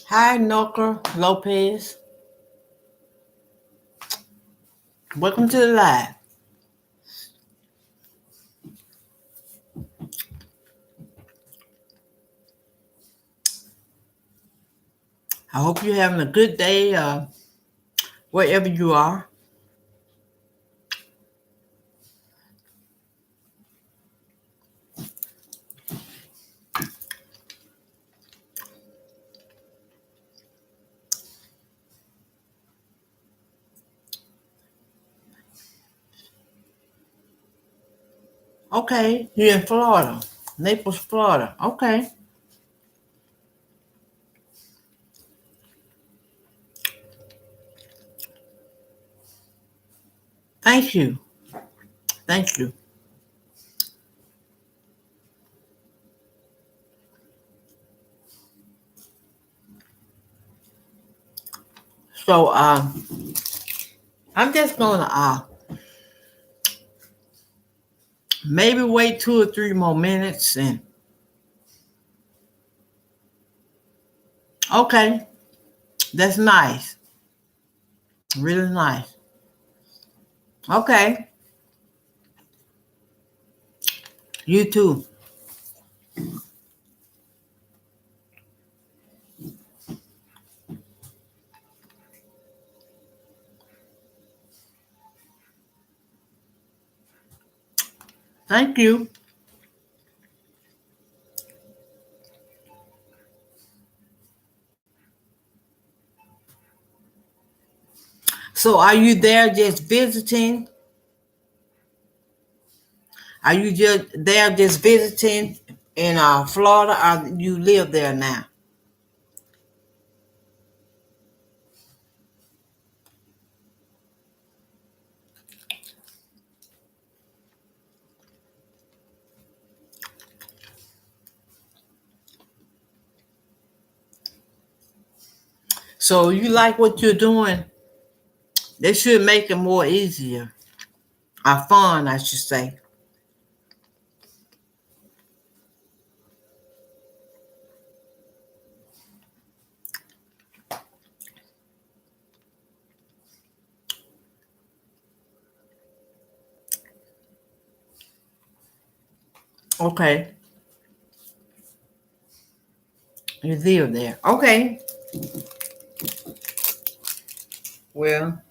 Hi, Noka Lopez. Welcome to the live. I hope you're having a good day wherever you are. Okay, you're in Florida, Naples, Florida. Okay, thank you. Thank you. So, I'm just going to maybe wait 2 or 3 more minutes and okay, that's nice. Really nice. Okay, you too. Thank you. So, are you there just visiting? Are you just there just visiting in Florida, or you live there now? So you like what you're doing? They should make it more easier or fun, I should say. Okay, you live there. Okay, well,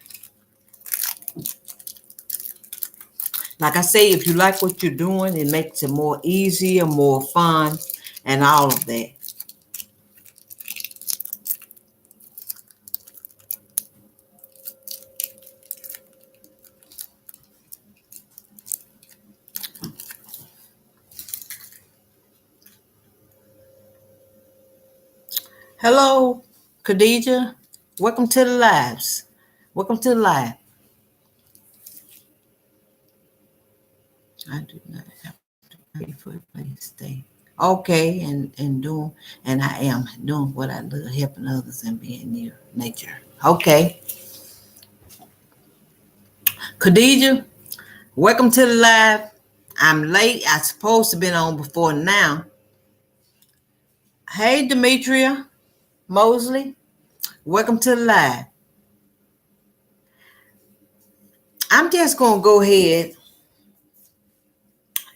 like I say, if you like what you're doing, it makes it more easier, more fun, and all of that. Hello, Khadija. Welcome to the lives. Welcome to the live. I do not have to pay for a place to stay. Okay, and I am doing what I love, helping others and being near nature. Okay, Khadija, welcome to the live. I'm late. I supposed to been on before now. Hey, Demetria Mosley, welcome to the live. I'm just gonna go ahead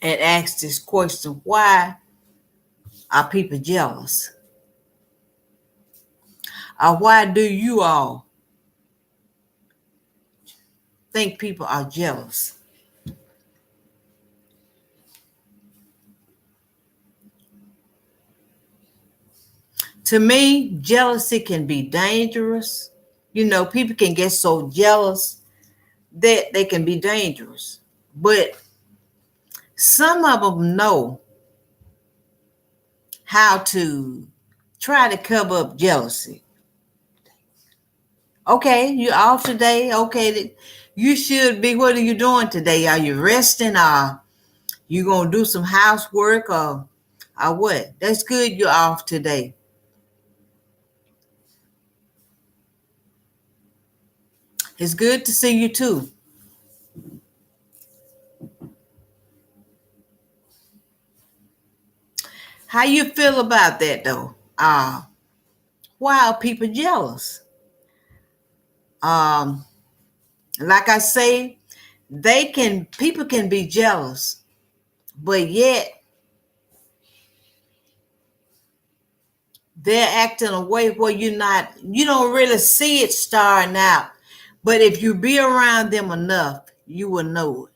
and ask this question: why are people jealous? Or why do you all think people are jealous? To me, jealousy can be dangerous. You know, people can get so jealous that they can be dangerous. But some of them know how to try to cover up jealousy. Okay, you off today. Okay, you should be. What are you doing today? Are you resting? Or you gonna do some housework? Or what? That's good. You're off today. It's good to see you too. How you feel about that though? Why are people jealous? Um, like I say, people can be jealous, but yet they're acting a way where you don't really see it starting out. But if you be around them enough, you will know it.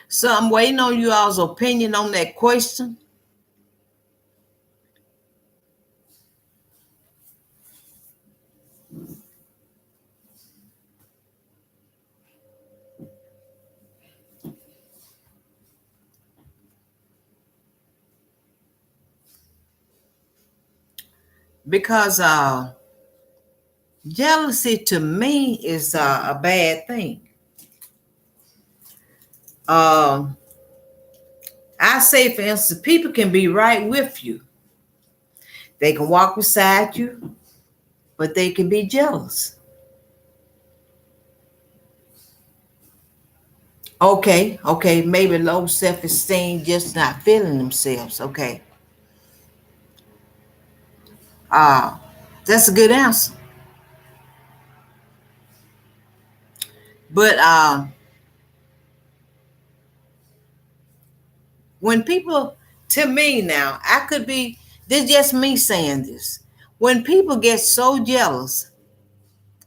So I'm waiting on you all's opinion on that question. Because jealousy to me is a bad thing. Um, I say, for instance, people can be right with you. They can walk beside you, but they can be jealous. Okay, maybe low self-esteem, just not feeling themselves. Okay, uh, that's a good answer. But when people, to me now, I could be, this just me saying this. When people get so jealous,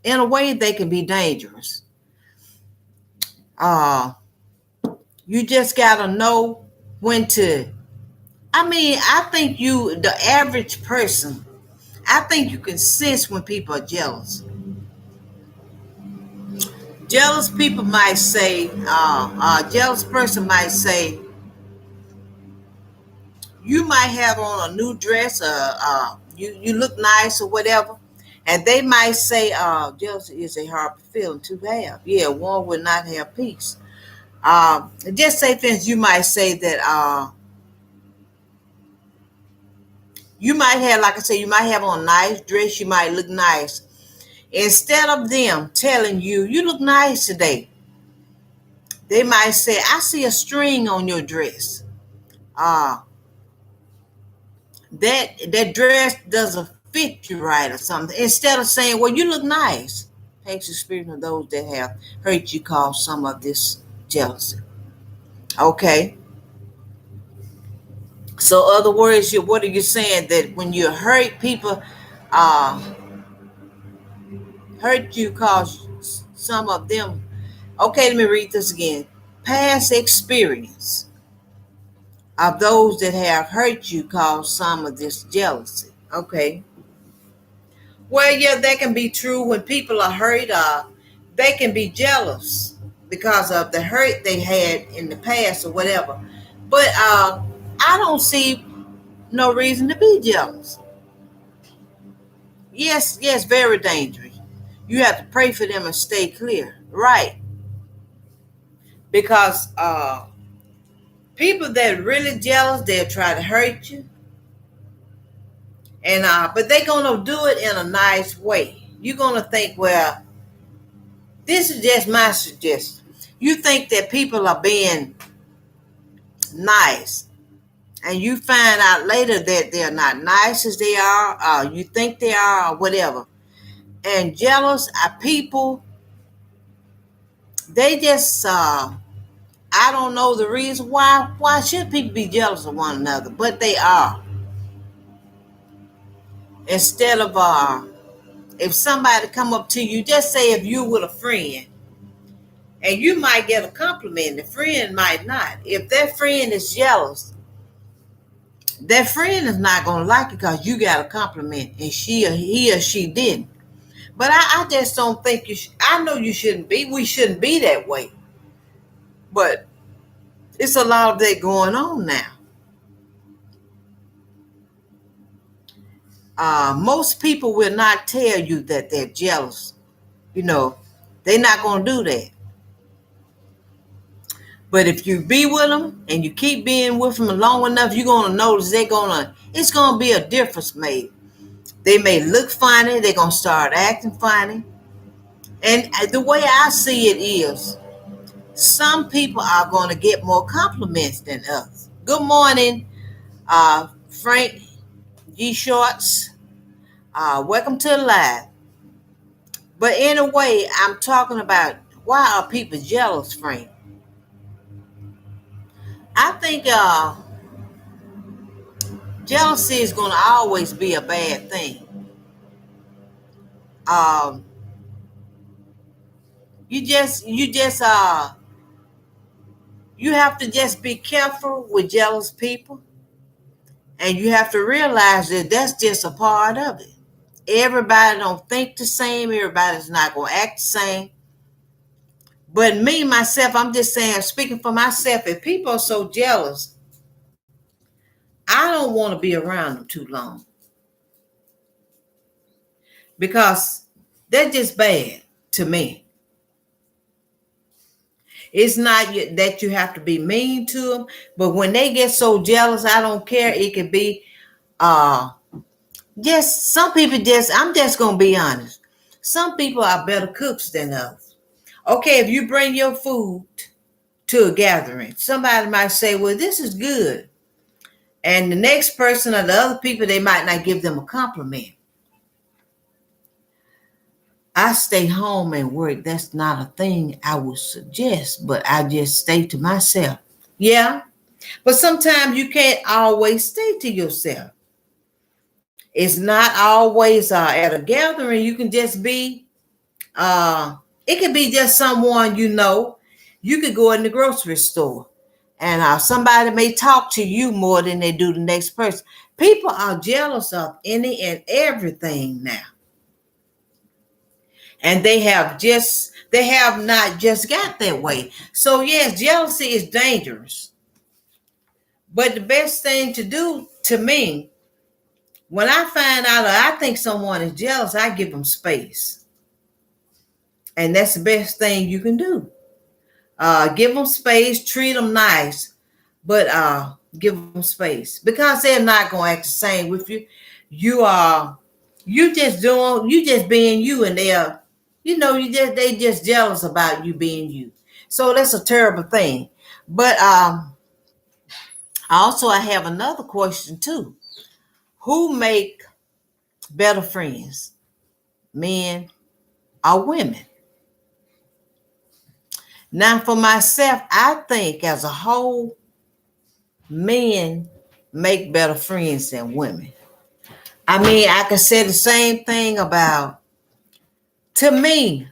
in a way, they can be dangerous. Uh, you just gotta know when to. I mean, I think the average person, I think you can sense when people are jealous. Jealous people might say, a jealous person might say, you might have on a new dress, you look nice or whatever, and they might say, jealousy is a hard feeling to have. Yeah, one would not have peace. Just say things. You might say that you might have, like I said, you might have on a nice dress, you might look nice. Instead of them telling you, you look nice today, they might say, I see a string on your dress. Uh, that dress doesn't fit you right or something. Instead of saying, well, you look nice. Takes the spirit of those that have hurt you cause some of this jealousy. Okay. So other words, what are you saying? That when you hurt people, uh, hurt you cause some of them. Okay, let me read this again. Past experience of those that have hurt you cause some of this jealousy. Okay. Well, yeah, that can be true. When people are hurt, they can be jealous because of the hurt they had in the past or whatever. But I don't see no reason to be jealous. Yes, very dangerous. You have to pray for them and stay clear, right? Because people that are really jealous, they'll try to hurt you, and but they're gonna do it in a nice way. You're gonna think, well, this is just my suggestion. You think that people are being nice, and you find out later that they're not nice as they are, you think they are, or whatever. And jealous are people, they just, I don't know the reason why. Why should people be jealous of one another? But they are. Instead of, if somebody come up to you, just say if you with a friend, and you might get a compliment, the friend might not. If that friend is jealous, that friend is not going to like it because you got a compliment and he or she didn't. But I just don't think I know you shouldn't be. We shouldn't be that way. But it's a lot of that going on now. Most people will not tell you that they're jealous. You know, they're not going to do that. But if you be with them and you keep being with them long enough, you're going to notice it's going to be a difference made. They may look funny. They're going to start acting funny. And the way I see it is, some people are going to get more compliments than others. Good morning, Frank G. Shorts. Welcome to the live. But in a way, I'm talking about why are people jealous, Frank? I think jealousy is going to always be a bad thing. Um, you have to just be careful with jealous people, and you have to realize that that's just a part of it. Everybody don't think the same. Everybody's not going to act the same. But me, myself, I'm just saying, speaking for myself, if people are so jealous, I don't want to be around them too long because they're just bad to me. It's not that you have to be mean to them, but when they get so jealous, I don't care. It could be just some people I'm just going to be honest. Some people are better cooks than others. Okay, if you bring your food to a gathering, somebody might say, well, this is good. And the next person or the other people, they might not give them a compliment. I stay home and work. That's not a thing I would suggest, but I just stay to myself. Yeah, but sometimes you can't always stay to yourself. It's not always at a gathering. You can just be, it could be just someone you know. You could go in the grocery store and somebody may talk to you more than they do the next person. People are jealous of any and everything now. And they have not just got that way. So yes, jealousy is dangerous. But the best thing to do to me, when I find out or I think someone is jealous, I give them space. And that's the best thing you can do. Give them space, treat them nice, but give them space because they're not going to act the same with you. You just being you, and they just jealous about you being you. So that's a terrible thing. But also I have another question too. Who make better friends, men or women? Now, for myself, I think as a whole, men make better friends than women. I mean, I could say the same thing about, to me,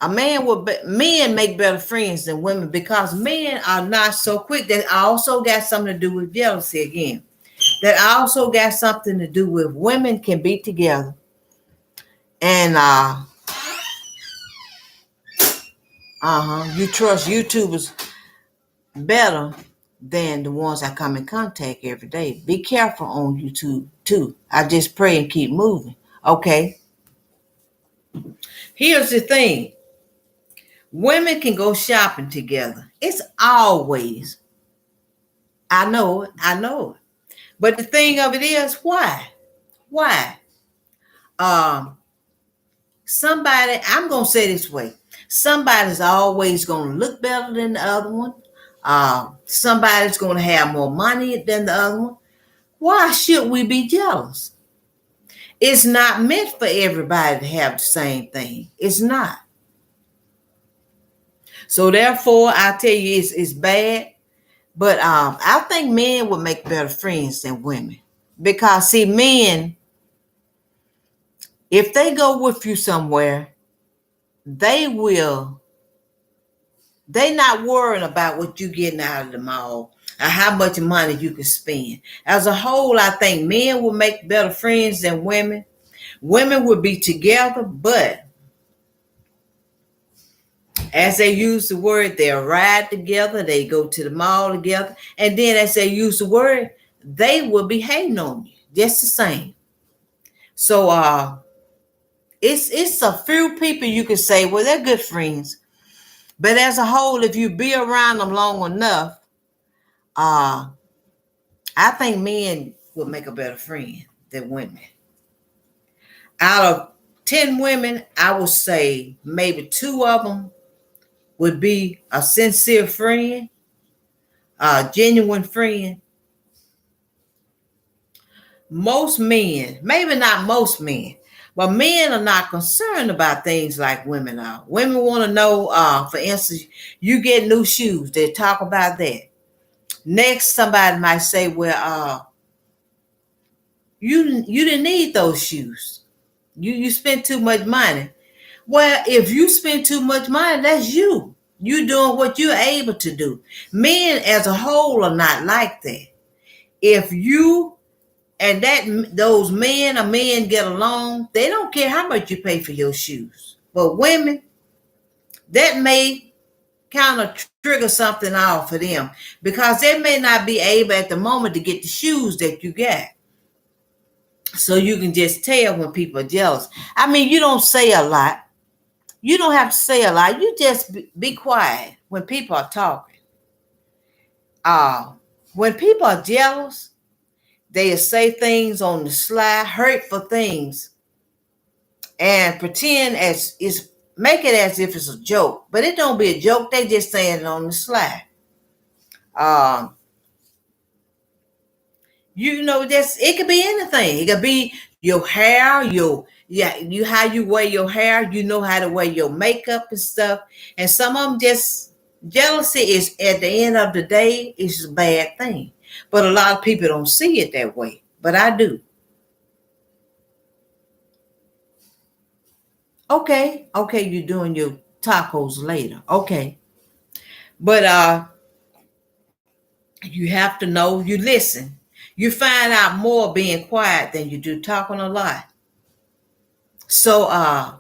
men make better friends than women because men are not so quick. That also got something to do with jealousy again. That also got something to do with women can be together and you trust YouTubers better than the ones I come in contact every day. Be careful on YouTube too. I just pray and keep moving. Okay. Here's the thing. Women can go shopping together. It's always. I know it. But the thing of it is, why? Why? Um, I'm gonna say this way. Somebody's always gonna look better than the other one. Somebody's gonna have more money than the other one. Why should we be jealous? It's not meant for everybody to have the same thing. It's not. So therefore, I tell you, it's bad. But I think men would make better friends than women because see, men, if they go with you somewhere, they will. They not worrying about what you getting out of the mall or how much money you can spend. As a whole, I think men will make better friends than women. Women would be together, but as they use the word, they'll ride together, they go to the mall together, and then as they use the word, they will be hating on you just the same. So it's a few people you can say, well, they're good friends. But as a whole, if you be around them long enough, I think men would make a better friend than women. Out of 10 women, I would say maybe 2 of them would be a sincere friend, a genuine friend. Most men, maybe not most men, but men are not concerned about things like women are. Women want to know, for instance, you get new shoes. They talk about that. Next, somebody might say, well, you didn't need those shoes. You spent too much money. Well, if you spend too much money, that's you. You doing what you're able to do. Men as a whole are not like that. If you and those men or men get along, they don't care how much you pay for your shoes. But women, that may kind of trigger something off for them because they may not be able at the moment to get the shoes that you got. So you can just tell when people are jealous. I mean, you don't say a lot. You don't have to say a lot. You just be quiet when people are talking. When people are jealous, they say things on the sly, hurtful things, and pretend as it's make it as if it's a joke. But it don't be a joke. They just saying it on the sly. You know, that's it could be anything. It could be your hair, you how you wear your hair, you know how to wear your makeup and stuff. And some of them just jealousy is at the end of the day is a bad thing. But a lot of people don't see it that way. But I do. Okay, you're doing your tacos later. Okay. But you have to know you listen. You find out more being quiet than you do talking a lot. So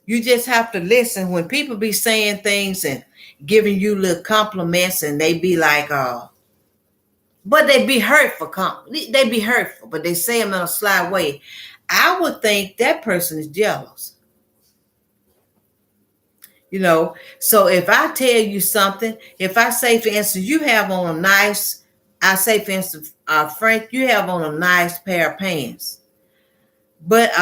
you just have to listen when people be saying things and giving you little compliments and they be like, but they be hurtful. They be hurtful, but they say them in a sly way. I would think that person is jealous. So if I tell you something, if I say, for instance, you have on a nice, I say, for instance, Frank, you have on a nice pair of pants, but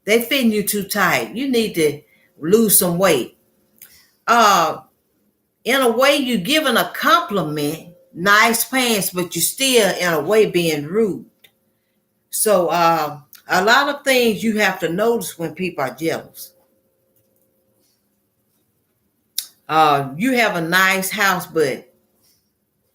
they fitting you too tight. You need to lose some weight. In a way, you're giving a compliment, nice pants, but you're still in a way being rude. So a lot of things you have to notice when people are jealous. You have a nice house, but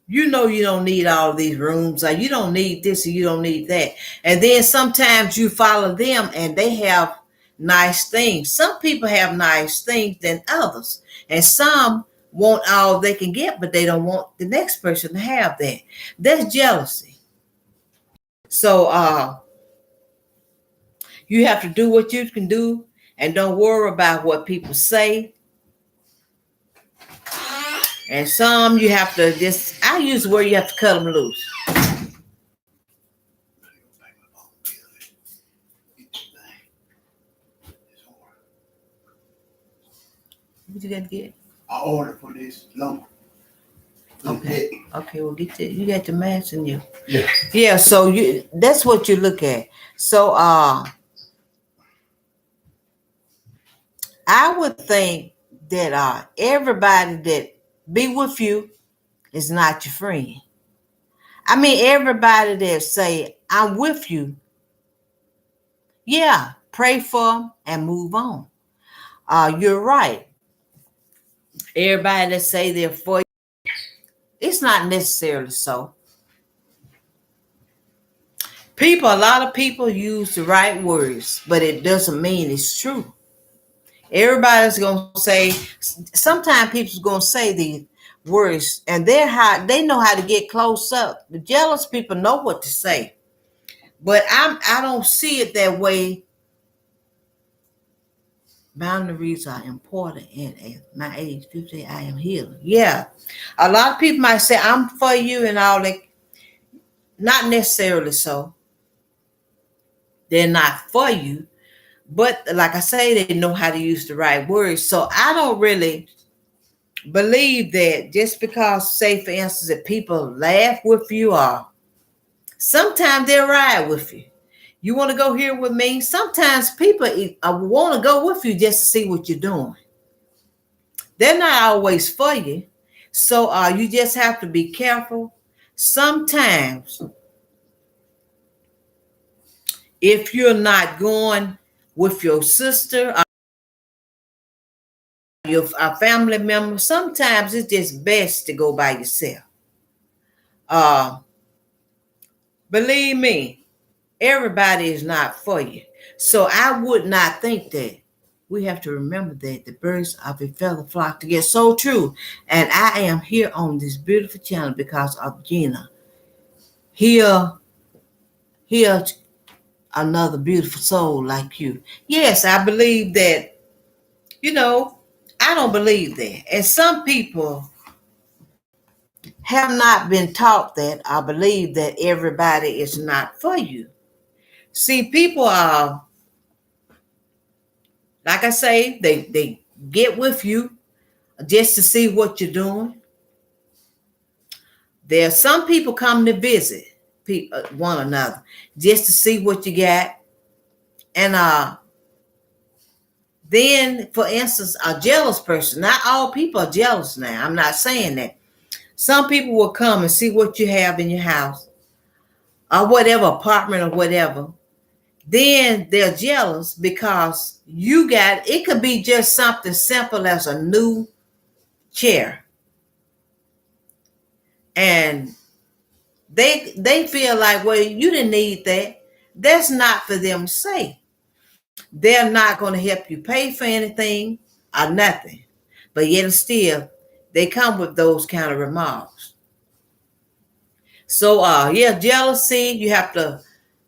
you know you don't need all of these rooms, or you don't need this, or you don't need that. And then sometimes you follow them and they have nice things. Some people have nice things than others. And some want all they can get, but they don't want the next person to have that. That's jealousy. So you have to do what you can do and don't worry about what people say. And some you have to I use the word you have to cut them loose. What you got to get? I ordered for this lumber. Okay. Okay, well you got the mask in you. Yeah. Yeah, so that's what you look at. So I would think that everybody that be with you is not your friend. I mean, everybody that say, I'm with you, yeah, pray for them and move on. You're right. Everybody that say they're for you, it's not necessarily so. A lot of people use the right words, but it doesn't mean it's true. Everybody's gonna say. Sometimes people's gonna say these words, and they know how to get close up. The jealous people know what to say, but I don't see it that way. Boundaries are important, and at my age, 50, I am healing. Yeah, a lot of people might say I'm for you and all that. Not necessarily so. They're not for you, but like I say, they know how to use the right words. So I don't really believe that just because, say, for instance, if people laugh with you or sometimes they'll ride with you. You want to go here with me? Sometimes people want to go with you just to see what you're doing. They're not always for you. So you just have to be careful. Sometimes, if you're not going with your sister or your family member, sometimes it's just best to go by yourself. Believe me, everybody is not for you. So I would not think that. We have to remember that the birds of a feather flock together. So true. And I am here on this beautiful channel because of Gina. Here another beautiful soul like you. Yes, I believe that, I don't believe that. And some people have not been taught that. I believe that everybody is not for you. See, people are, like I say, they get with you just to see what you're doing. There are some people come to visit one another just to see what you got. And then, for instance, a jealous person. Not all people are jealous now. I'm not saying that. Some people will come and see what you have in your house or whatever apartment or whatever. Then they're jealous because you got, it could be just something simple as a new chair. And they feel like, well, you didn't need that. That's not for them to say. They're not going to help you pay for anything or nothing. But yet still, they come with those kind of remarks. So, jealousy,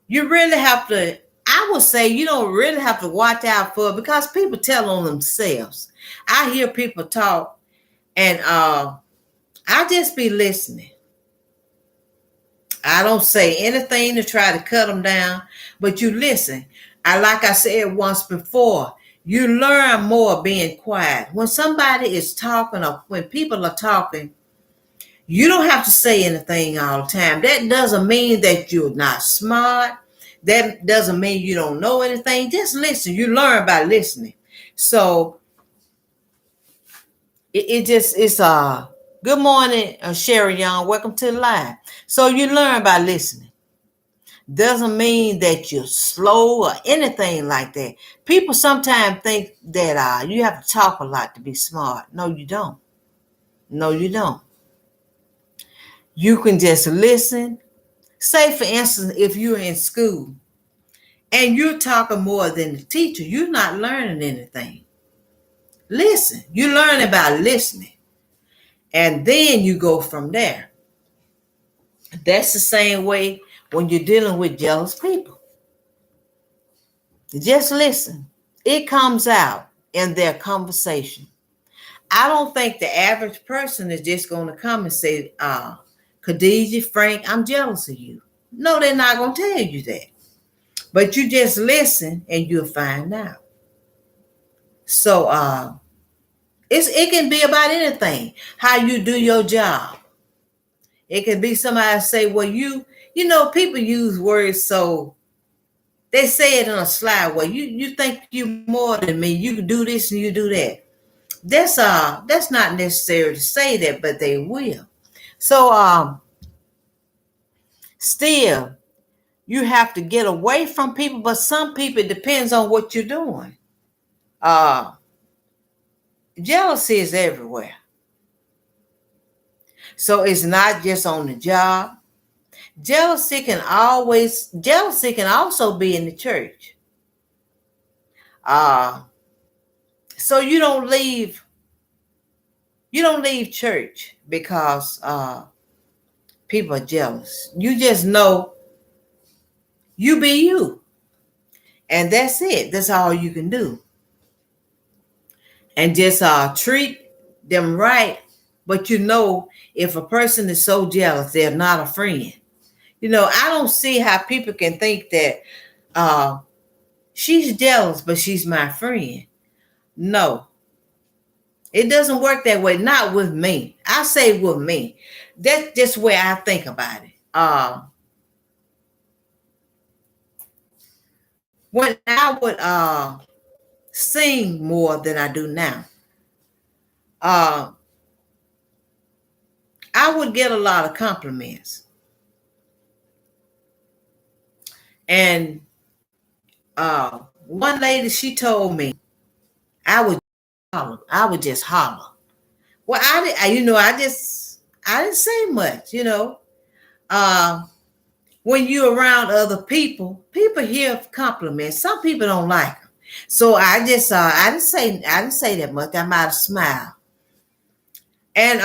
you really have to, I would say you don't really have to watch out for it because people tell on themselves. I hear people talk and I just be listening. I don't say anything to try to cut them down, but you listen. Like I said once before, you learn more being quiet. When somebody is talking or when people are talking, you don't have to say anything all the time. That doesn't mean that you're not smart. That doesn't mean you don't know anything. Just listen. You learn by listening. So it's good morning, Sherry Young. Welcome to the live. So you learn by listening. Doesn't mean that you're slow or anything like that. People sometimes think that you have to talk a lot to be smart. No, you don't. No, you don't. You can just listen. Say, for instance, if you're in school and you're talking more than the teacher, you're not learning anything. Listen. You learn about listening. And then you go from there. That's the same way when you're dealing with jealous people. Just listen. It comes out in their conversation. I don't think the average person is just going to come and say, Khadijah, Frank, I'm jealous of you. No, they're not going to tell you that. But you just listen and you'll find out. So it can be about anything. How you do your job. It could be somebody say, well, people use words so they say it in a sly way. You think you more than me. You do this and you do that. That's not necessary to say that, but they will. So still, you have to get away from people, but some people, it depends on what you're doing. Jealousy is everywhere. So it's not just on the job. Jealousy can also be in the church. So you don't leave church because people are jealous. You just know you be you. And that's it. That's all you can do. And just treat them right. But if a person is so jealous, they're not a friend. I don't see how people can think that she's jealous, but she's my friend. No. It doesn't work that way. Not with me. I say with me. That's just where I think about it. when I would sing more than I do now, uh, I would get a lot of compliments. And one lady, she told me I would holler. I would just holler. Well, I didn't say much, Uh, when you're around other people, people hear compliments. Some people don't like them. So I didn't say that much. I might have smiled. And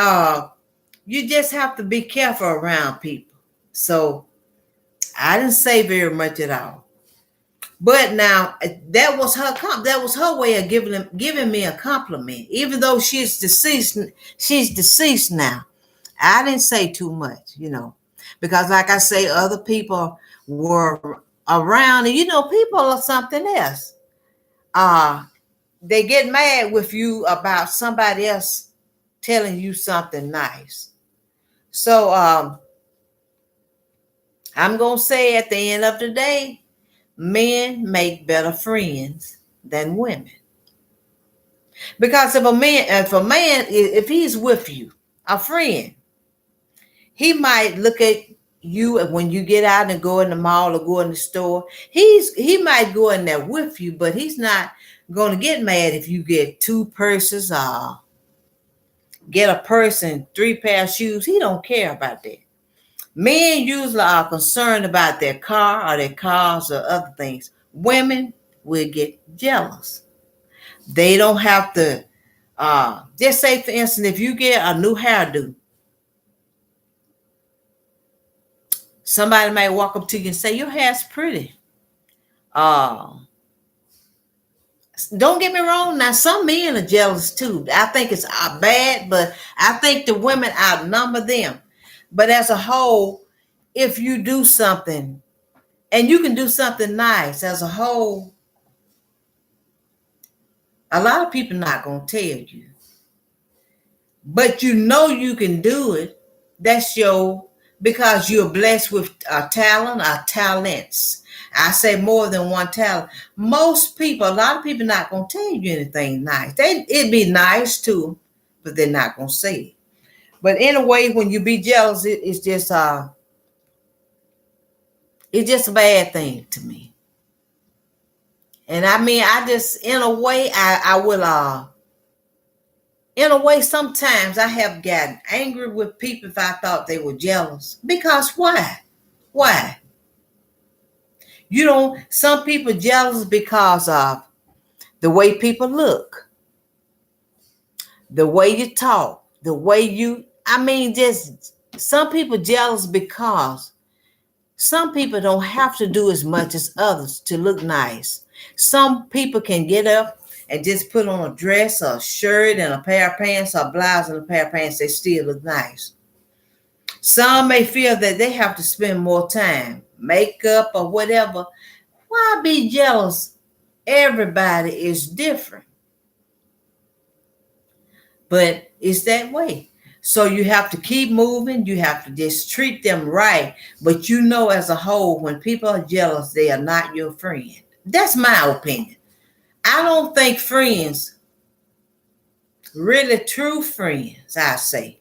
you just have to be careful around people. So I didn't say very much at all. But now that was her way of giving me a compliment. Even though she's deceased now. I didn't say too much, because like I say, other people were around, and people are something else. They get mad with you about somebody else telling you something nice. So I'm gonna say at the end of the day, men make better friends than women. Because if he's with you, a friend, he might look at you when you get out and go in the mall or go in the store. He might go in there with you, but he's not going to get mad if you get two purses or get a purse and three pair of shoes. He don't care about that. Men usually are concerned about their car or their cars or other things. Women will get jealous. They don't have to. Just say, for instance, if you get a new hairdo, somebody might walk up to you and say, your hair's pretty. Don't get me wrong. Now, some men are jealous too. I think it's bad, but I think the women outnumber them. But as a whole, if you do something and you can do something nice as a whole, a lot of people not going to tell you. But you can do it. That's because you're blessed with a talent or talents. I say more than one talent. A lot of people not going to tell you anything nice. It'd be nice too, but they're not going to say it. But anyway, when you be jealous, it's just a bad thing to me. And I mean, in a way, sometimes I have gotten angry with people if I thought they were jealous. Because why? Why? Some people jealous because of the way people look, the way you talk, just some people jealous because some people don't have to do as much as others to look nice. Some people can get up and just put on a dress or a shirt and a pair of pants or a blouse and a pair of pants, they still look nice. Some may feel that they have to spend more time, makeup or whatever. Why be jealous? Everybody is different. But it's that way. So you have to keep moving. You have to just treat them right. But as a whole, when people are jealous, they are not your friend. That's my opinion. I don't think friends, really true friends, I say,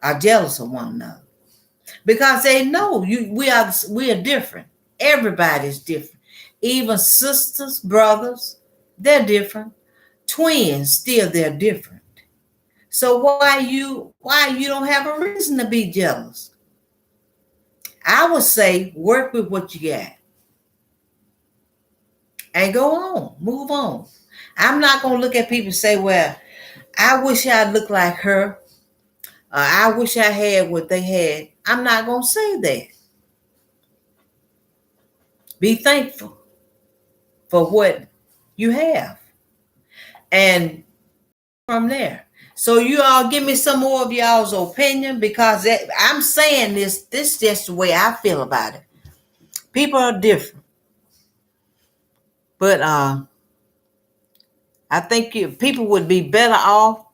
are jealous of one another. Because they know we are different. Everybody's different. Even sisters, brothers, they're different. Twins, still they're different. So why you don't have a reason to be jealous? I would say work with what you got. And go on, move on. I'm not going to look at people and say, well, I wish I looked like her. I wish I had what they had. I'm not going to say that. Be thankful for what you have. And from there. So you all give me some more of y'all's opinion, because I'm saying this is just the way I feel about it. People are different. But I think people would be better off.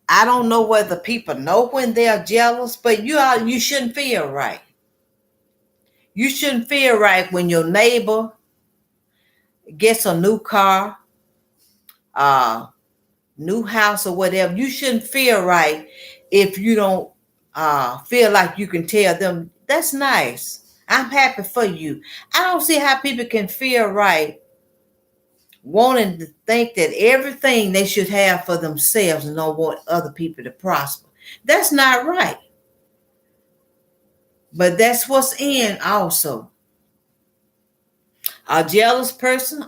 I don't know whether people know when they're jealous, but you shouldn't feel right. You shouldn't feel right when your neighbor gets a new car, new house or whatever, you shouldn't feel right if you don't feel like you can tell them, that's nice, I'm happy for you. I don't see how people can feel right wanting to think that everything they should have for themselves and don't want other people to prosper. That's not right. But that's what's in also. A jealous person,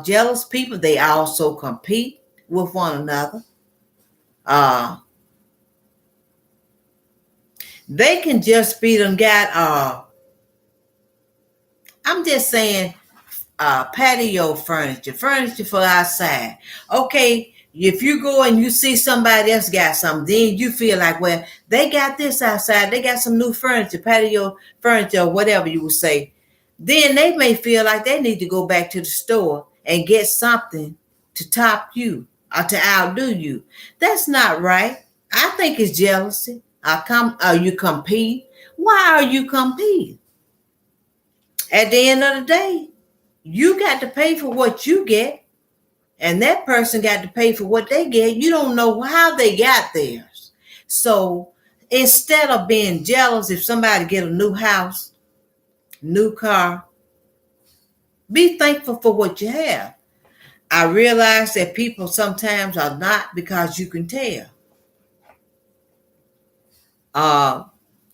jealous people, they also compete with one another. They can just be them got I'm just saying patio furniture for outside. Okay, if you go and you see somebody else got something, then you feel like, well, they got this outside, they got some new furniture, patio furniture, or whatever you would say. Then they may feel like they need to go back to the store and get something to top you or to outdo you. That's not right. I think it's jealousy. You compete. Why are you competing? At the end of the day, you got to pay for what you get, and that person got to pay for what they get. You don't know how they got theirs. So instead of being jealous if somebody get a new house, new car, be thankful for what you have. I realize that people sometimes are not, because you can tell.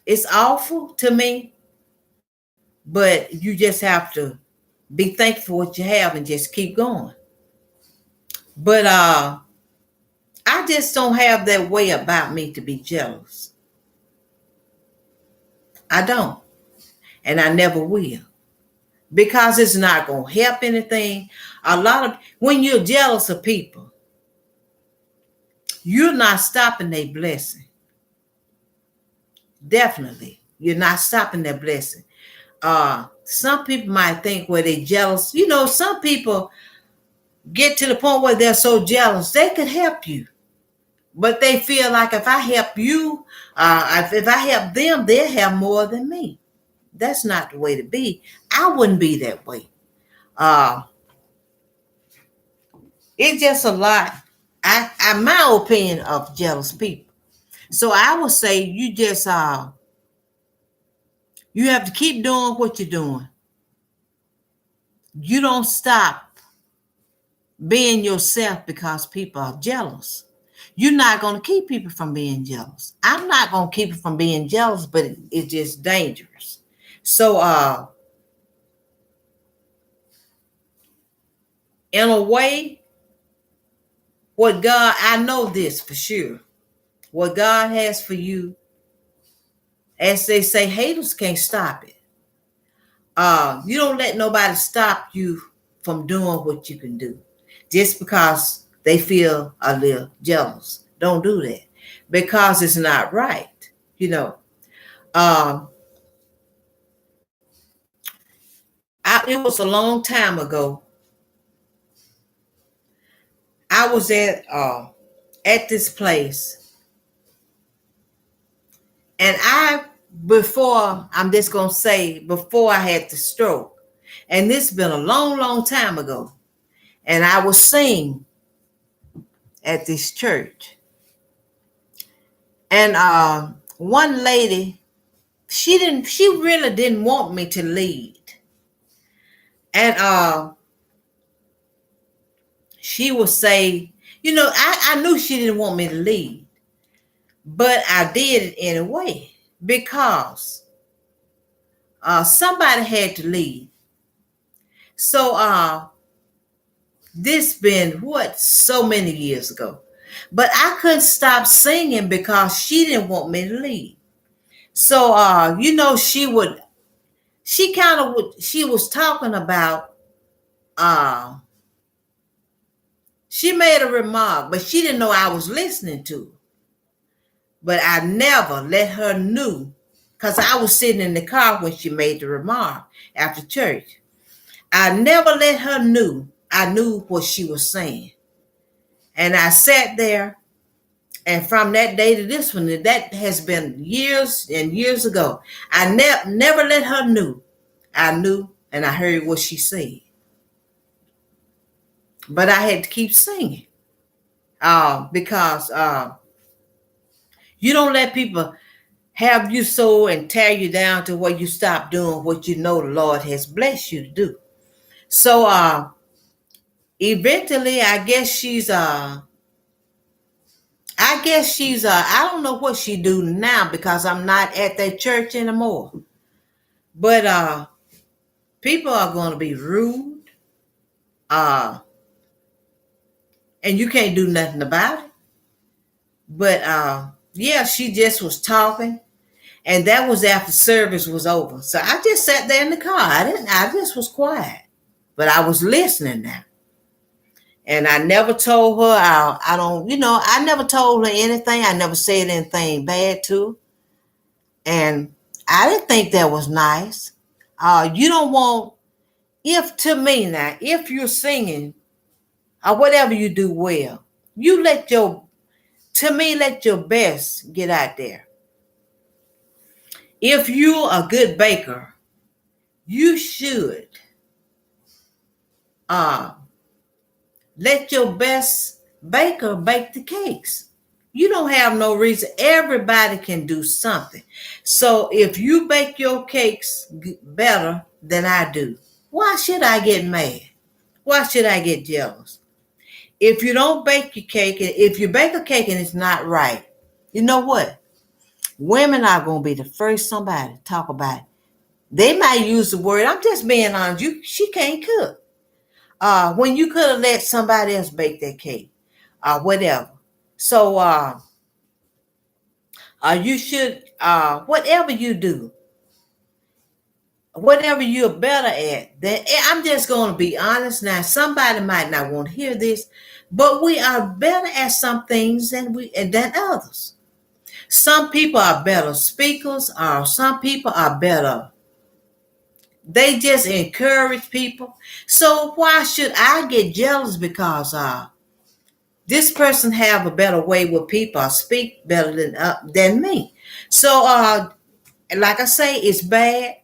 It's awful to me, but you just have to be thankful for what you have and just keep going. But I just don't have that way about me to be jealous. I don't. And I never will. Because it's not going to help anything. When you're jealous of people, you're not stopping their blessing. Definitely. You're not stopping their blessing. Some people might think, well, they're jealous. You know, some people get to the point where they're so jealous, they could help you. But they feel like if I help you, if I help them, they'll have more than me. That's not the way to be. I wouldn't be that way. It's just a lot. My opinion of jealous people. So I would say you just you have to keep doing what you're doing. You don't stop being yourself because people are jealous. You're not going to keep people from being jealous. I'm not going to keep you from being jealous, but it's just dangerous. So in a way, I know this for sure. What God has for you, as they say, haters can't stop it. You don't let nobody stop you from doing what you can do just because they feel a little jealous. Don't do that, because it's not right. You know, it was a long time ago. I was at this place, and I'm just gonna say, before I had the stroke, and this has been a long, long time ago, and I was singing at this church, and one lady, she really didn't want me to lead, and she would say, you know, I knew she didn't want me to lead, but I did it anyway because somebody had to lead. So this been so many years ago, but I couldn't stop singing because she didn't want me to lead. So you know, she was talking about she made a remark, but she didn't know I was listening to her. But I never let her know, because I was sitting in the car when she made the remark after church. I never let her know I knew what she was saying. And I sat there, and from that day to this one, that has been years and years ago, I never let her know I knew and I heard what she said. but I had to keep singing because you don't let people have you so and tear you down to where you stop doing what you know the Lord has blessed you to do. So eventually I don't know what she do now because I'm not at that church anymore. But people are going to be rude. And you can't do nothing about it. But yeah, she just was talking, and that was after service was over. So I just sat there in the car. I just was quiet. But I was listening now. And I never told her I don't, I never told her anything. I never said anything bad to her. And I didn't think that was nice. You don't want, if you're singing or whatever you do well, you let your best get out there. If you're a good baker, you should let your best baker bake the cakes. You don't have no reason. Everybody can do something. So if you bake your cakes better than I do, why should I get mad? Why should I get jealous? If you don't bake your cake, if you bake a cake and it's not right, you know what? Women are going to be the first somebody to talk about it. They might use the word, I'm just being honest, she can't cook. When you could have let somebody else bake that cake, whatever. So you should, whatever you do, whatever you're better at, then I'm just going to be honest. Now, somebody might not want to hear this, but we are better at some things than others. Some people are better speakers, or some people are better. They just encourage people. So why should I get jealous because this person have a better way with people or speak better than me? So like I say, it's bad.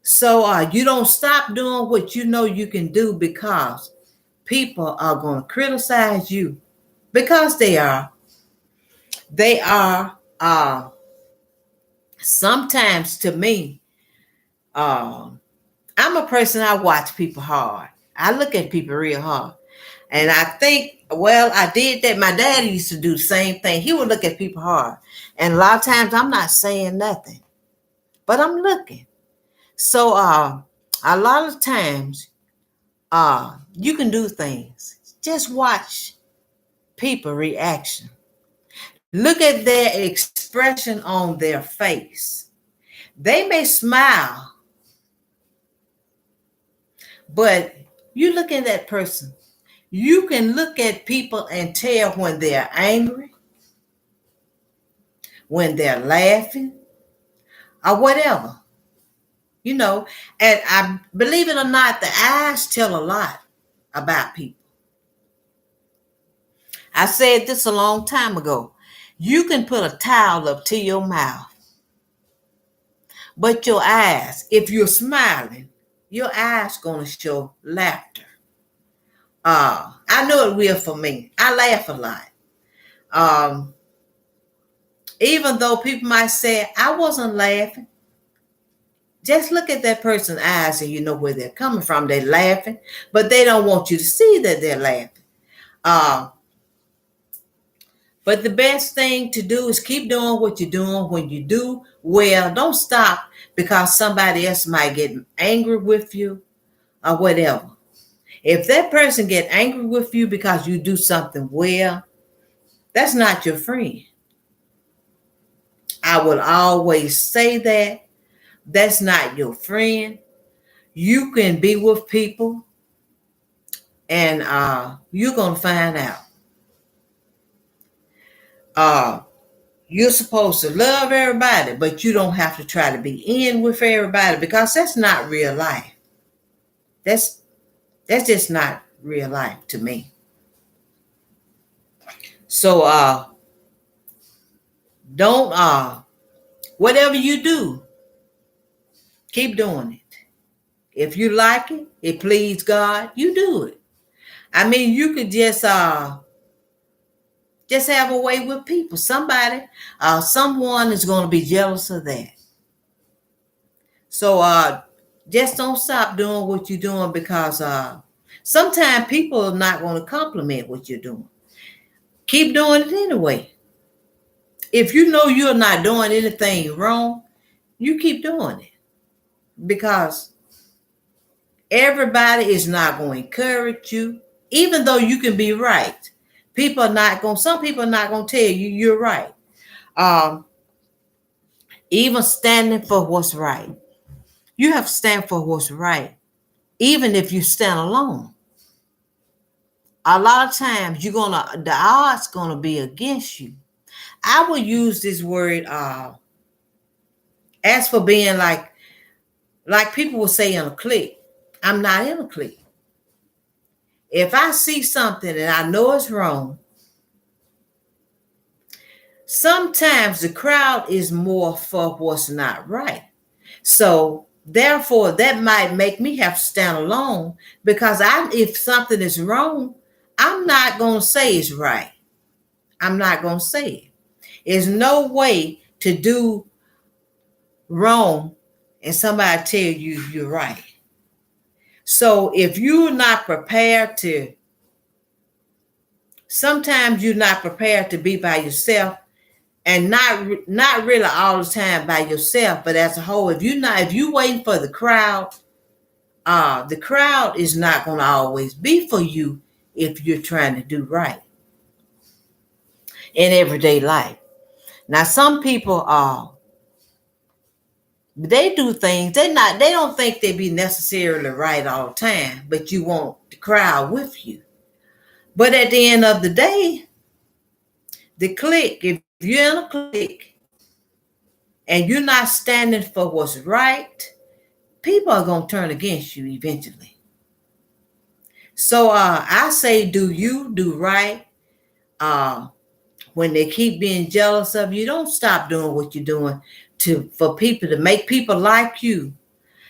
So you don't stop doing what you know you can do because people are going to criticize you, because they are. They are sometimes, to me, I'm a person, I watch people hard. I look at people real hard. And I think, well, I did that. My dad used to do the same thing. He would look at people hard. And a lot of times I'm not saying nothing, but I'm looking. So a lot of times you can do things. Just watch people reaction. Look at their expression on their face. They may smile, but you look at that person. You can look at people and tell when they're angry, when they're laughing, or whatever. And I believe it or not, the eyes tell a lot about people. I said this a long time ago. You can put a towel up to your mouth, but your eyes, if you're smiling, your eyes gonna show laughter. I know it will for me. I laugh a lot. Even though people might say I wasn't laughing, just look at that person's eyes and you know where they're coming from. They're laughing, but they don't want you to see that they're laughing. But the best thing to do is keep doing what you're doing. When you do well, don't stop because somebody else might get angry with you or whatever. If that person get angry with you because you do something well, that's not your friend. I will always say that. That's not your friend. You can be with people and you're going to find out. You're supposed to love everybody, but you don't have to try to be in with everybody because that's not real life. That's just not real life to me. So don't whatever you do, keep doing it. If you like it, it pleases God, you do it. I mean, you could just have a way with people. Someone is going to be jealous of that. So just don't stop doing what you're doing, because sometimes people are not going to compliment what you're doing. Keep doing it anyway. If you know you're not doing anything wrong, you keep doing it, because everybody is not going to encourage you, even though you can be right. Some people are not going to tell you you're right. Even standing for what's right. You have to stand for what's right, even if you stand alone. A lot of times the odds gonna be against you. I will use this word as for being like people will say in a clique. I'm not in a clique. If I see something and I know it's wrong, sometimes the crowd is more for what's not right. So therefore, that might make me have to stand alone, because if something is wrong, I'm not going to say it's right. I'm not going to say it. There's no way to do wrong and somebody tell you you're right. So if you're not prepared sometimes you're not prepared to be by yourself, and not really all the time by yourself, but as a whole. If you waiting for the crowd is not going to always be for you if you're trying to do right in everyday life. Now, some people they do things, they don't think they be necessarily right all the time, but you want the crowd with you. But at the end of the day, the clique, if you're in a clique and you're not standing for what's right, people are going to turn against you eventually. So I say, do right. When they keep being jealous of you, don't stop doing what you're doing for people, to make people like you.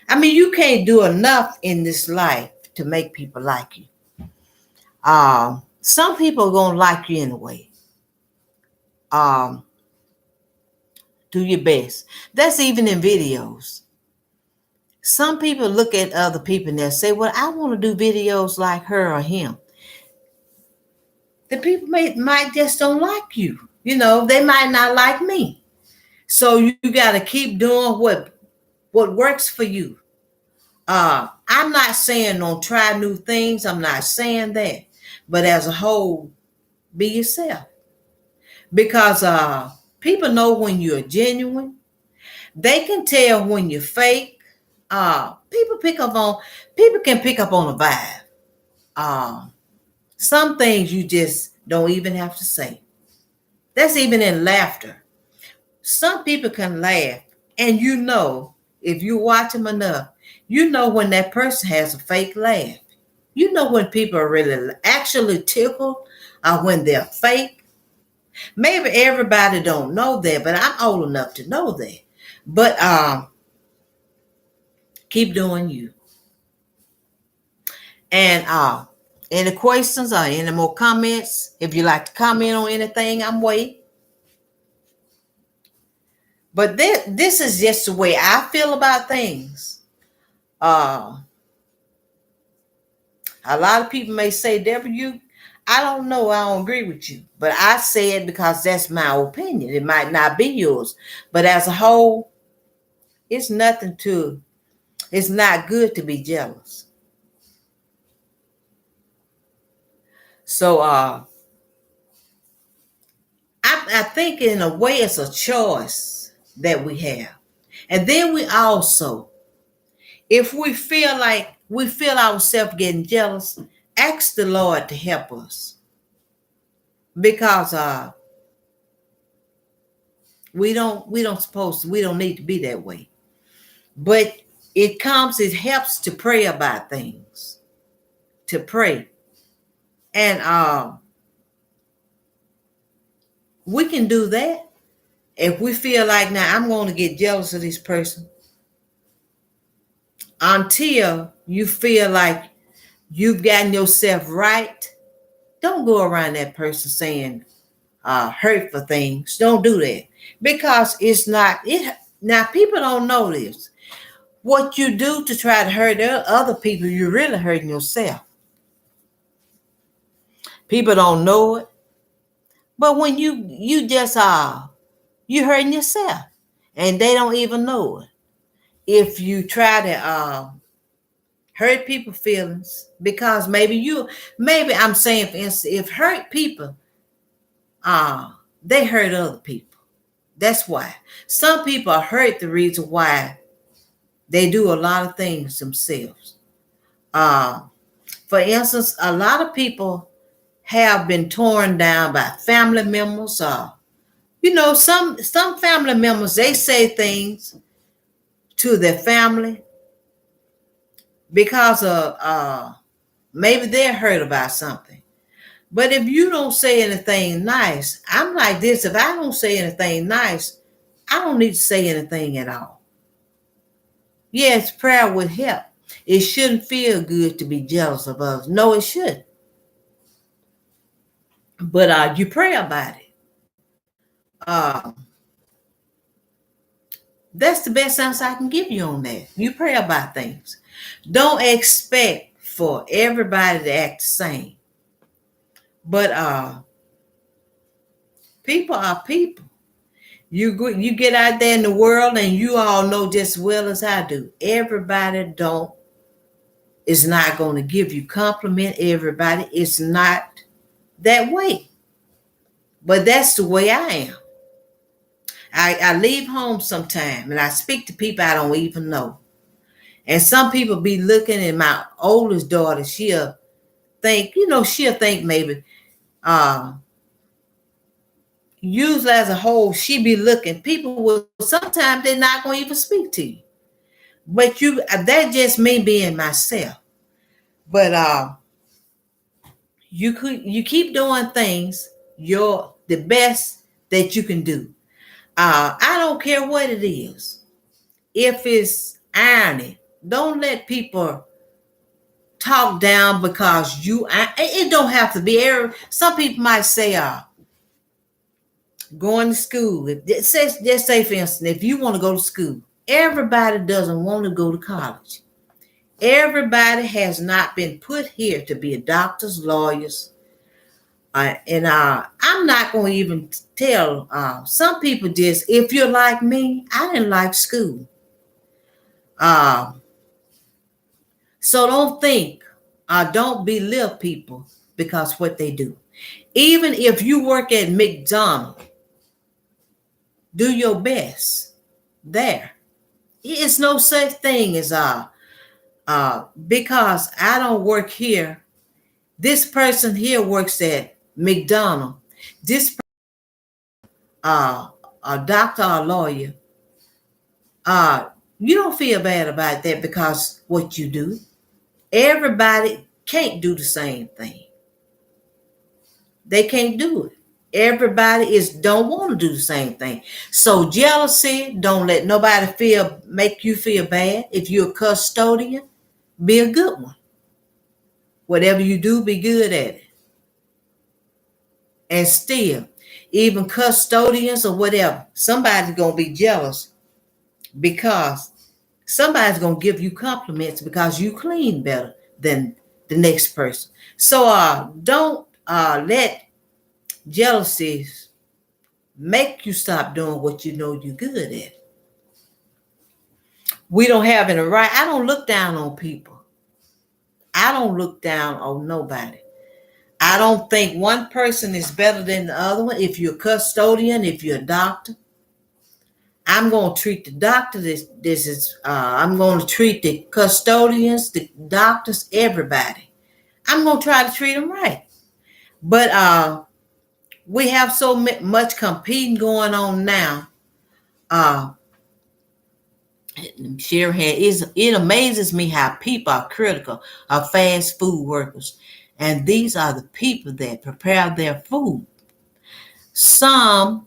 I mean, you can't do enough in this life to make people like you. Some people are going to like you anyway. Do your best. That's even in videos. Some people look at other people and they'll say, well, I want to do videos like her or him. The people might just don't like you. They might not like me. So you got to keep doing what works for you. I'm not saying don't try new things. I'm not saying that. But as a whole, be yourself. Because people know when you're genuine. They can tell when you're fake. People can pick up on a vibe. Some things you just don't even have to say. That's even in laughter. Some people can laugh, and if you watch them enough, when that person has a fake laugh. When people are really actually tickled, when they're fake. Maybe everybody don't know that, but I'm old enough to know that. But keep doing you. And any questions or any more comments? If you like to comment on anything, I'm waiting. But this is just the way I feel about things. A lot of people may say, Deborah, I don't know, I don't agree with you. But I say it because that's my opinion. It might not be yours. But as a whole, it's not good to be jealous. So I think in a way it's a choice that we have. And then we also, if we feel ourselves getting jealous, ask the Lord to help us. Because we don't need to be that way. But it helps to pray about things. To pray. And we can do that. If we feel like, now I'm going to get jealous of this person, until you feel like you've gotten yourself right, don't go around that person saying hurtful things. Don't do that, because it's not it. Now people don't know this. What you do to try to hurt other people, you're really hurting yourself. People don't know it, but when you just you hurting yourself, and they don't even know it. If you try to hurt people's feelings, because maybe I'm saying, for instance, if hurt people, they hurt other people. That's why some people are hurt. The reason why they do a lot of things themselves. Uh, for instance, a lot of people have been torn down by family members. Some family members, they say things to their family because of maybe they're hurt about something. But if you don't say anything nice, I'm like this: if I don't say anything nice, I don't need to say anything at all. Yes, prayer would help. It shouldn't feel good to be jealous of others. No, it shouldn't. But you pray about it. Uh, that's the best answer I can give you on that. You pray about things. Don't expect for everybody to act the same. But people are people. You get out there in the world, and you all know just as well as I do. Everybody is not going to give you compliment. Everybody is not that way. But that's the way I am. I leave home sometime and I speak to people I don't even know. And some people be looking at my oldest daughter. She'll think maybe usually as a whole, she be looking. People will sometimes they're not going to even speak to you. But that just me being myself. But you keep doing things the best that you can do. I don't care what it is. If it's irony, don't let people talk down because it don't have to be. Some people might say, going to school. Just say, for instance, if you want to go to school, everybody doesn't want to go to college. Everybody has not been put here to be doctors, lawyers. And I'm not going to even tell some people just, if you're like me, I didn't like school. So don't belittle people because what they do. Even if you work at McDonald's, do your best there. It's no such thing as because I don't work here. This person here works at McDonald's. This a doctor or lawyer. You don't feel bad about that because what you do. Everybody can't do the same thing. They can't do it. Everybody don't want to do the same thing. So jealousy, don't let nobody make you feel bad. If you're a custodian, be a good one. Whatever you do, be good at it. And still, even custodians or whatever, somebody's going to be jealous because somebody's going to give you compliments because you clean better than the next person. So don't let jealousy make you stop doing what you know you're good at. We don't have any right. I don't look down on people. I don't look down on nobody. I don't think one person is better than the other one. If you're a custodian, if you're a doctor, I'm going to treat the doctor. I'm going to treat the custodians, the doctors, everybody. I'm going to try to treat them right. But we have so much competing going on now. It amazes me how people are critical of fast food workers. And these are the people that prepare their food. Some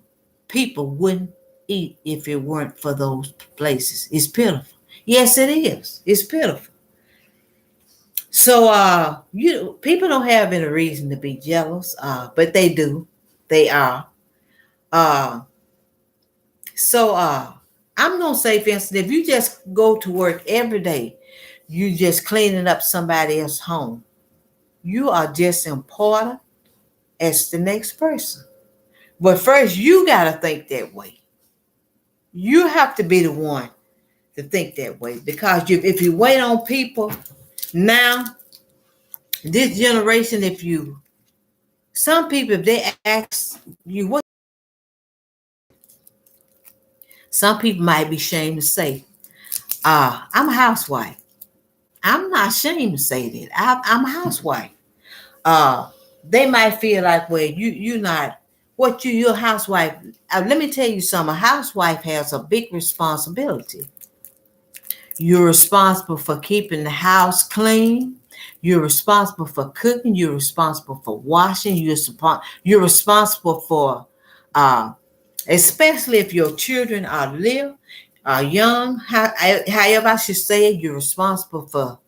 people wouldn't eat if it weren't for those places. It's pitiful. Yes, it is. It's pitiful. So people don't have any reason to be jealous, but they do. They are. Uh so I'm gonna say, for instance, if you just go to work every day, you just cleaning up somebody else's home, you are just important as the next person. But first, you gotta think that way. You have to be the one to think that way, because if you wait on people now, this generation, if you some people, if they ask you what, some people might be ashamed to say, I'm a housewife. I'm not ashamed to say that. I'm a housewife. Uh, they might feel like, well, you're not you're a housewife. Let me tell you something. A housewife has a big responsibility. You're responsible for keeping the house clean. You're responsible for cooking. You're responsible for washing. You're responsible for, uh, especially if your children are young. However I should say it, you're responsible for.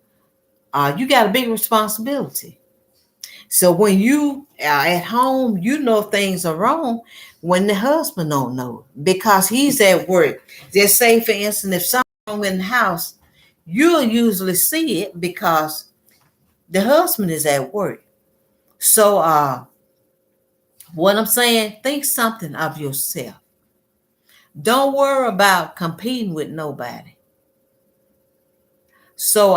You got a big responsibility. So when you are at home, you know things are wrong when the husband don't know because he's at work. Just say, for instance, if something's wrong in the house, you'll usually see it because the husband is at work. So what I'm saying, think something of yourself. Don't worry about competing with nobody. So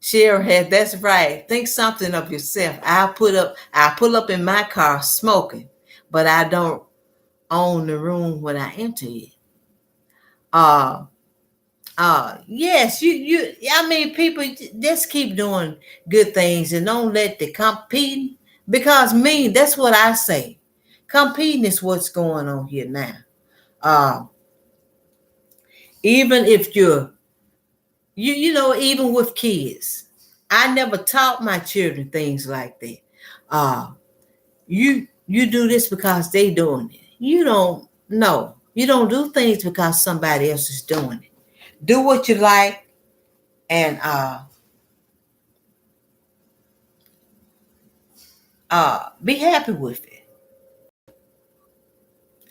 Cheryl had, that's right. Think something of yourself. I pull up in my car smoking, but I don't own the room when I enter it. Yes, I mean, people just keep doing good things and don't let the competing, because that's what I say. Competing is what's going on here now. Uh, Even if even with kids, I never taught my children things like that. Uh, you do this because they doing it. You don't know. You don't do things because somebody else is doing it. Do what you like and be happy with it.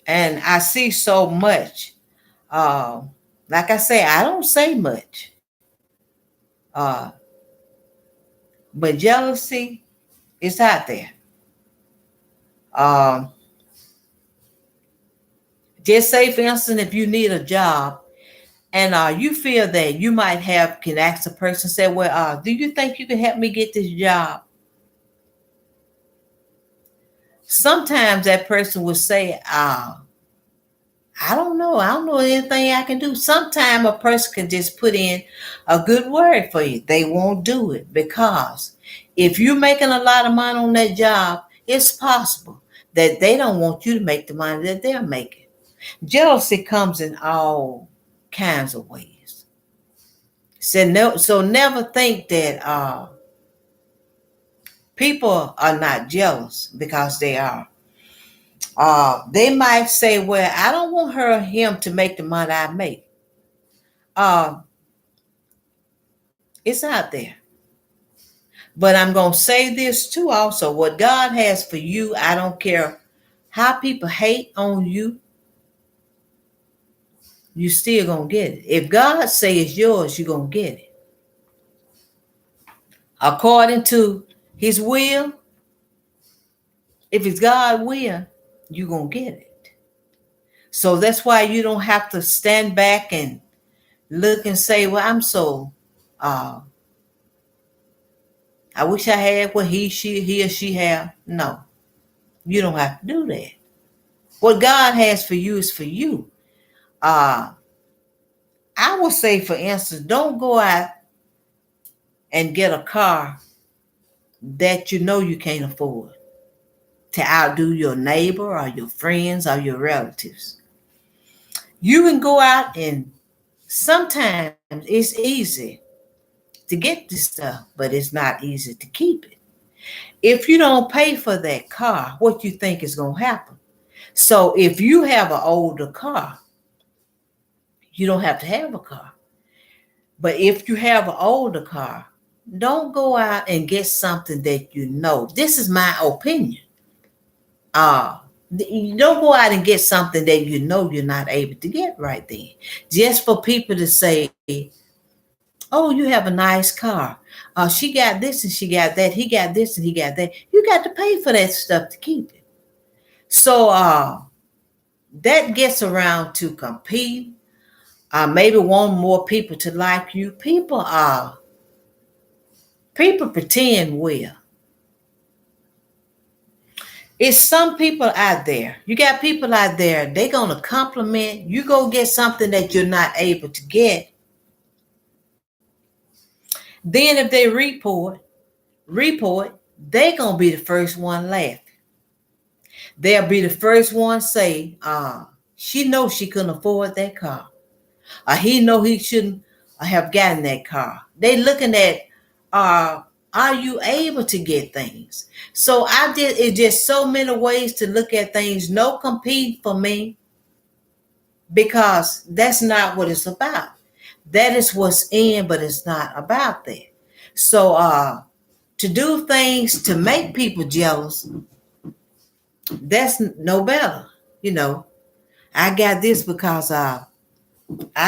And I see so much. Uh, like I say, I don't say much. Uh, but jealousy is out there. Um, just say, for instance, if you need a job and you feel that you might can ask a person, say, well, do you think you can help me get this job? Sometimes that person will say, I don't know. I don't know anything I can do. Sometimes a person can just put in a good word for you. They won't do it because if you're making a lot of money on that job, it's possible that they don't want you to make the money that they're making. Jealousy comes in all kinds of ways. So never think that people are not jealous, because they are. They might say, well, I don't want him to make the money I make. Uh, it's out there. But I'm going to say this too also. What God has for you, I don't care how people hate on you, you still going to get it. If God say it's yours, you're going to get it. According to his will, if it's God's will, you're going to get it. So that's why you don't have to stand back and look and say, well, I'm so, I wish I had what he or she have. No, you don't have to do that. What God has for you is for you. I would say, for instance, don't go out and get a car that you know you can't afford to outdo your neighbor or your friends or your relatives. You can go out and sometimes it's easy to get this stuff, but it's not easy to keep it. If you don't pay for that car, what you think is going to happen? So if you have an older car, you don't have to have a car. But if you have an older car, don't go out and get something that you know. This is my opinion. Uh you don't go out and get something that you know you're not able to get right then. Just for people to say, oh, you have a nice car. She got this and she got that. He got this and he got that. You got to pay for that stuff to keep it. So that gets around to compete. Maybe want more people to like you. People pretend well. It's some people out there. You got people out there, they gonna compliment. You go get something that you're not able to get. Then if they report, they gonna be the first one laughing. They'll be the first one say, she knows she couldn't afford that car. He know he shouldn't have gotten that car. They looking at, are you able to get things? So it's just so many ways to look at things. No compete for me, because that's not what it's about. That is what's in, but it's not about that. So to do things to make people jealous, that's no better. I got this because I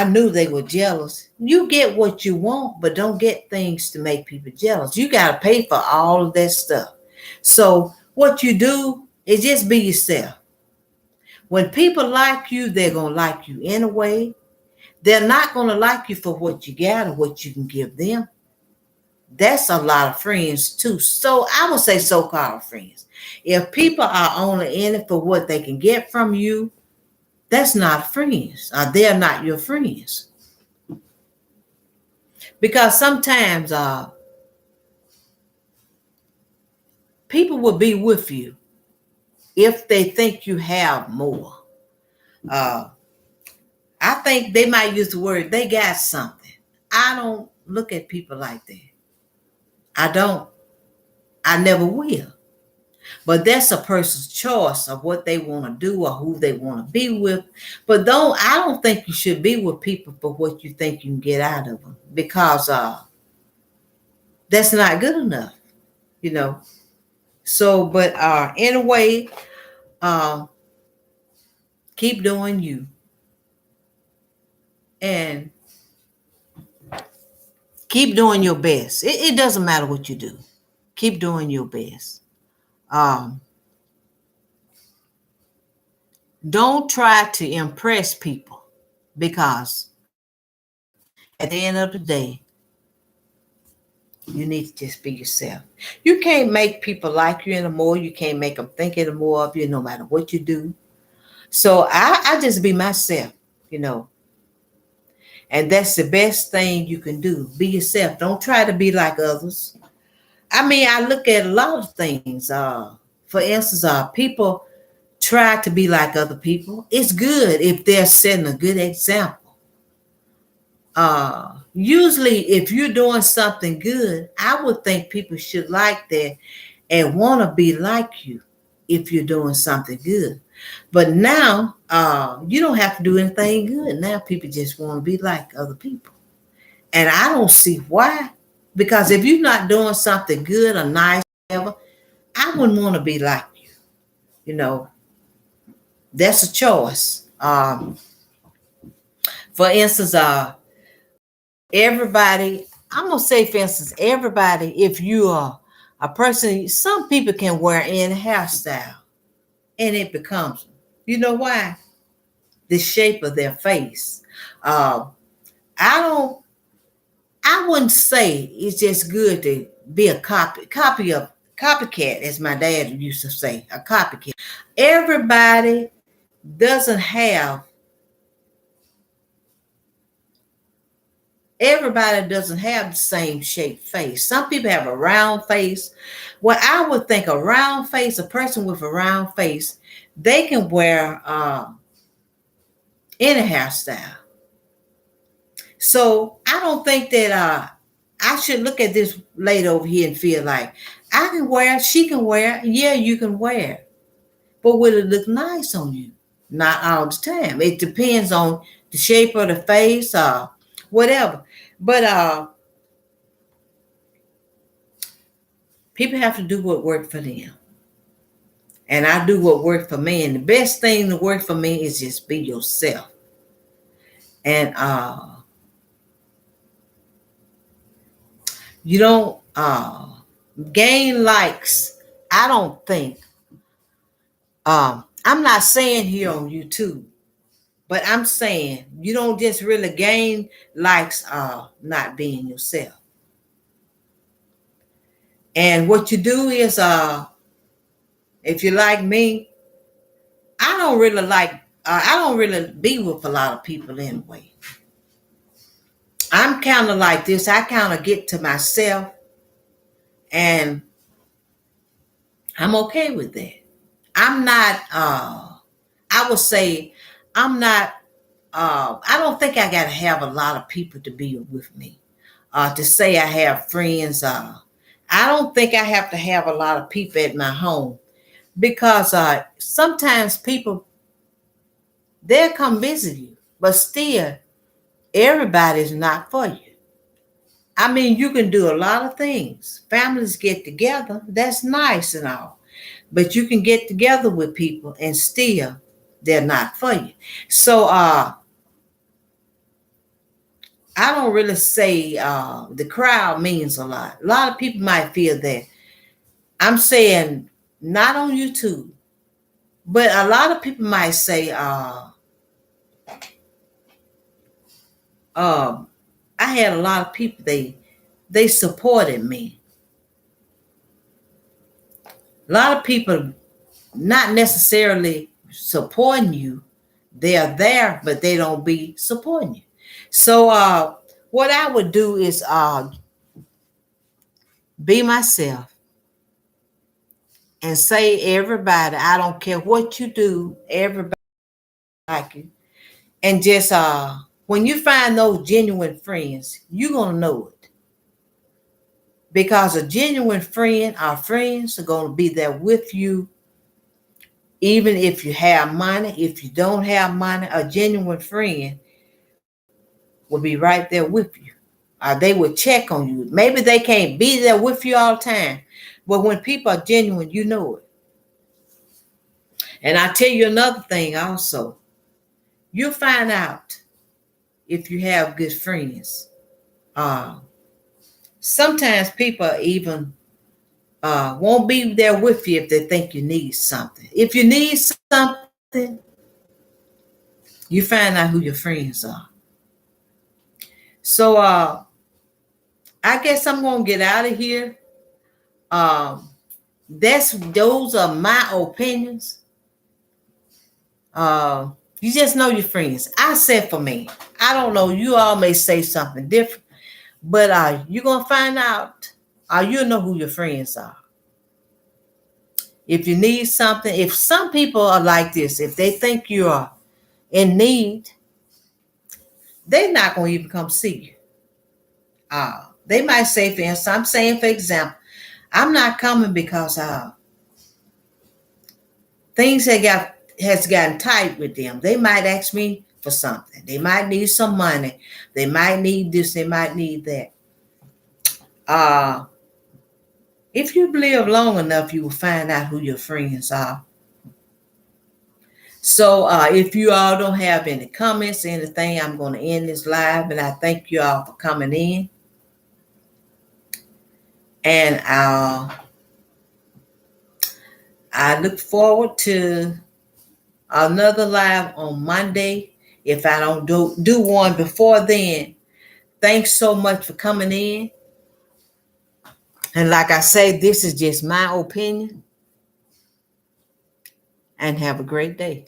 knew they were jealous. You get what you want, but don't get things to make people jealous. You got to pay for all of that stuff. So what you do is just be yourself. When people like you, they're going to like you anyway. They're not going to like you for what you got or what you can give them. That's a lot of friends too. So I would say so-called friends. If people are only in it for what they can get from you, that's not friends. They're not your friends. Because sometimes people will be with you if they think you have more. I think they might use the word, they got something. I don't look at people like that. I don't. I never will. But that's a person's choice of what they want to do or who they want to be with. But I don't think you should be with people for what you think you can get out of them, because that's not good enough, So, but anyway, keep doing you. And keep doing your best. It doesn't matter what you do. Keep doing your best. Don't try to impress people, because at the end of the day, you need to just be yourself. You can't make people like you anymore. You can't make them think anymore of you, no matter what you do. So I just be myself, and that's the best thing you can do. Be yourself. Don't try to be like others. I mean, I look at a lot of things. For instance, people try to be like other people. It's good if they're setting a good example. Usually if you're doing something good, I would think people should like that and want to be like you if you're doing something good. But now you don't have to do anything good. Now people just want to be like other people. And I don't see why. Because if you're not doing something good or nice, whatever, I wouldn't want to be like you. That's a choice. For instance, everybody, I'm going to say, for instance, everybody, if you are a person, some people can wear any hairstyle and it becomes them. You know why? The shape of their face. I wouldn't say it's just good to be a copycat, as my dad used to say, a copycat. Everybody doesn't have the same shaped face. Some people have a round face. Well, I would think a round face, a person with a round face, they can wear any hairstyle. So I don't think that I should look at this lady over here and feel like I can wear, she can wear. Yeah, you can wear. But will it look nice on you? Not all the time. It depends on the shape of the face or whatever. But People have to do what works for them. And I do what works for me. And the best thing to work for me is just be yourself. And you don't gain likes. I don't think. I'm not saying here on YouTube, but I'm saying you don't just really gain likes not being yourself. And what you do is if you like me, I don't really be with a lot of people anyway. I'm kind of like this. I kind of get to myself, and I'm okay with that. I'm not, I would say, I'm not, I don't think I got to have a lot of people to be with me. To say I have friends, I don't think I have to have a lot of people at my home, because sometimes people, they'll come visit you, but still, everybody's not for you. I mean, you can do a lot of things. Families get together, that's nice and all. But you can get together with people and still they're not for you. So I don't really say the crowd means a lot. A lot of people might feel that. I'm saying not on YouTube, but a lot of people might say I had a lot of people, they supported me. A lot of people not necessarily supporting you. They are there, but they don't be supporting you. So what I would do is be myself and say everybody, I don't care what you do, everybody like you. And just when you find those genuine friends, you're gonna know it. Because a genuine friend, our friends are gonna be there with you. Even if you have money, if you don't have money, a genuine friend will be right there with you. They will check on you. Maybe they can't be there with you all the time, but when people are genuine, you know it. And I tell you another thing also. You'll find out if you have good friends. Sometimes people even won't be there with you if they think you need something. If you need something, you find out who your friends are. So I guess I'm gonna get out of here. Those are my opinions. You just know your friends. I said for me, I don't know. You all may say something different, but you're gonna find out. You'll know who your friends are. If you need something, if some people are like this, if they think you are in need, they're not gonna even come see you. They might say, for instance, I'm saying, for example, I'm not coming because things has gotten tight with them. They might ask me for something. They might need some money. They might need this. They might need that. If you live long enough, you will find out who your friends are. So if you all don't have any comments, anything, I'm going to end this live. And I thank you all for coming in. And I look forward to another live on Monday. If I don't do one before then, thanks so much for coming in. And like I say, this is just my opinion. And have a great day.